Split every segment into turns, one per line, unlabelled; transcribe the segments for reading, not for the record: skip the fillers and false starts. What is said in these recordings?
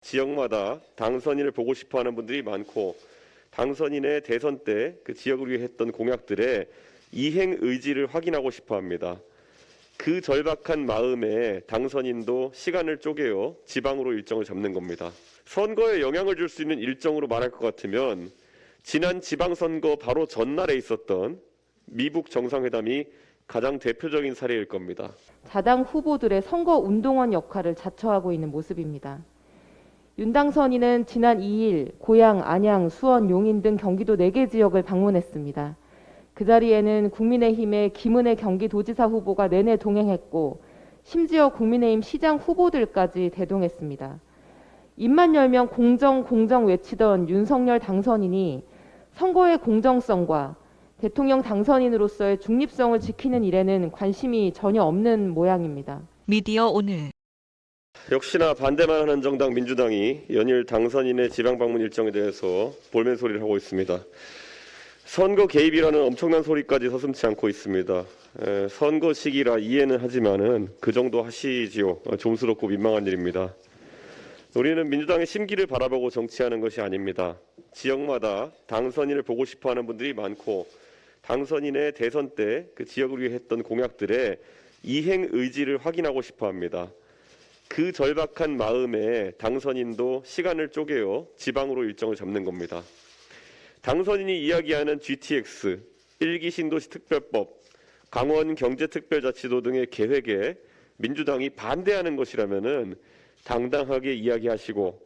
지역마다 당선인을 보고 싶어하는 분들이 많고 당선인의 대선 때 그 지역을 위해 했던 공약들의 이행 의지를 확인하고 싶어합니다. 그 절박한 마음에 당선인도 시간을 쪼개어 지방으로 일정을 잡는 겁니다. 선거에 영향을 줄 수 있는 일정으로 말할 것 같으면 지난 지방선거 바로 전날에 있었던 미북 정상회담이 가장 대표적인 사례일 겁니다.
자당 후보들의 선거 운동원 역할을 자처하고 있는 모습입니다. 윤 당선인은 지난 2일 고양, 안양, 수원, 용인 등 경기도 4개 지역을 방문했습니다. 그 자리에는 국민의힘의 김은혜 경기도지사 후보가 내내 동행했고 심지어 국민의힘 시장 후보들까지 대동했습니다. 입만 열면 공정 외치던 윤석열 당선인이 선거의 공정성과 대통령 당선인으로서의 중립성을 지키는 일에는 관심이 전혀 없는 모양입니다.
미디어 오늘.
역시나 반대만 하는 정당 민주당이 연일 당선인의 지방 방문 일정에 대해서 볼멘 소리를 하고 있습니다. 선거 개입이라는 엄청난 소리까지 서슴지 않고 있습니다. 선거 시기라 이해는 하지만은 그 정도 하시지요. 좀스럽고 민망한 일입니다. 우리는 민주당의 심기를 바라보고 정치하는 것이 아닙니다. 지역마다 당선인을 보고 싶어하는 분들이 많고 당선인의 대선 때 그 지역을 위해 했던 공약들의 이행 의지를 확인하고 싶어합니다. 그 절박한 마음에 당선인도 시간을 쪼개어 지방으로 일정을 잡는 겁니다. 당선인이 이야기하는 GTX, 1기 신도시 특별법, 강원 경제특별자치도 등의 계획에 민주당이 반대하는 것이라면은 당당하게 이야기하시고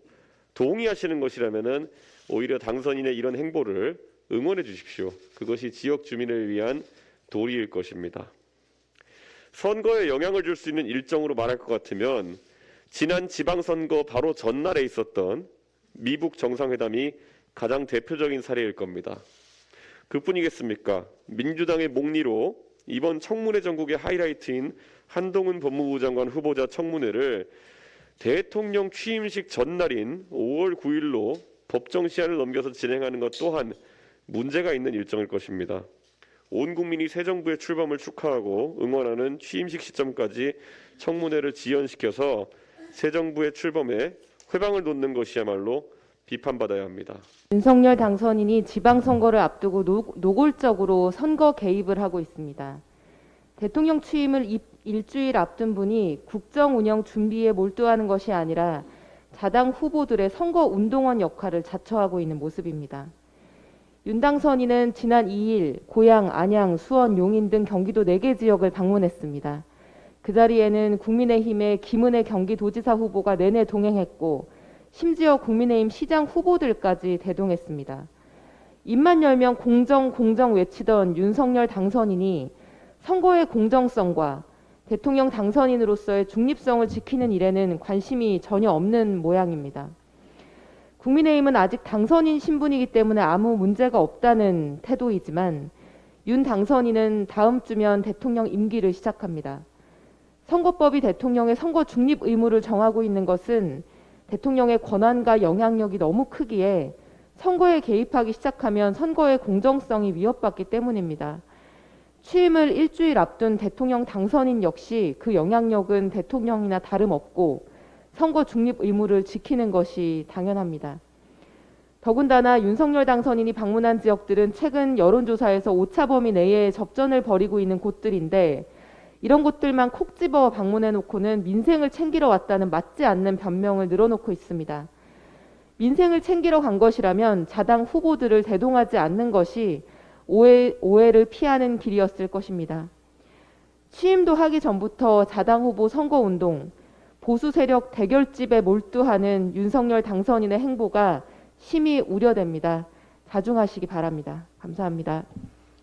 동의하시는 것이라면은 오히려 당선인의 이런 행보를 응원해 주십시오. 그것이 지역 주민을 위한 도리일 것입니다. 선거에 영향을 줄 수 있는 일정으로 말할 것 같으면 지난 지방선거 바로 전날에 있었던 미북 정상회담이 가장 대표적인 사례일 겁니다. 그뿐이겠습니까? 민주당의 목리로 이번 청문회 전국의 하이라이트인 한동훈 법무부 장관 후보자 청문회를 대통령 취임식 전날인 5월 9일로 법정 시한을 넘겨서 진행하는 것 또한 문제가 있는 일정일 것입니다. 온 국민이 새 정부의 출범을 축하하고 응원하는 취임식 시점까지 청문회를 지연시켜서 새 정부의 출범에 회방을 놓는 것이야말로 비판받아야 합니다.
윤석열 당선인이 지방선거를 앞두고 노골적으로 선거 개입을 하고 있습니다. 대통령 취임을 일주일 앞둔 분이 국정 운영 준비에 몰두하는 것이 아니라 자당 후보들의 선거 운동원 역할을 자처하고 있는 모습입니다. 윤 당선인은 지난 2일 고양, 안양, 수원, 용인 등 경기도 4개 지역을 방문했습니다. 그 자리에는 국민의힘의 김은혜 경기도지사 후보가 내내 동행했고 심지어 국민의힘 시장 후보들까지 대동했습니다. 입만 열면 공정 외치던 윤석열 당선인이 선거의 공정성과 대통령 당선인으로서의 중립성을 지키는 일에는 관심이 전혀 없는 모양입니다. 국민의힘은 아직 당선인 신분이기 때문에 아무 문제가 없다는 태도이지만 윤 당선인은 다음 주면 대통령 임기를 시작합니다. 선거법이 대통령의 선거 중립 의무를 정하고 있는 것은 대통령의 권한과 영향력이 너무 크기에 선거에 개입하기 시작하면 선거의 공정성이 위협받기 때문입니다. 취임을 일주일 앞둔 대통령 당선인 역시 그 영향력은 대통령이나 다름없고 선거 중립 의무를 지키는 것이 당연합니다. 더군다나 윤석열 당선인이 방문한 지역들은 최근 여론조사에서 오차 범위 내에 접전을 벌이고 있는 곳들인데 이런 곳들만 콕 집어 방문해놓고는 민생을 챙기러 왔다는 맞지 않는 변명을 늘어놓고 있습니다. 민생을 챙기러 간 것이라면 자당 후보들을 대동하지 않는 것이 오해를 피하는 길이었을 것입니다. 취임도 하기 전부터 자당 후보 선거운동, 보수 세력 대결집에 몰두하는 윤석열 당선인의 행보가 심히 우려됩니다. 자중하시기 바랍니다. 감사합니다.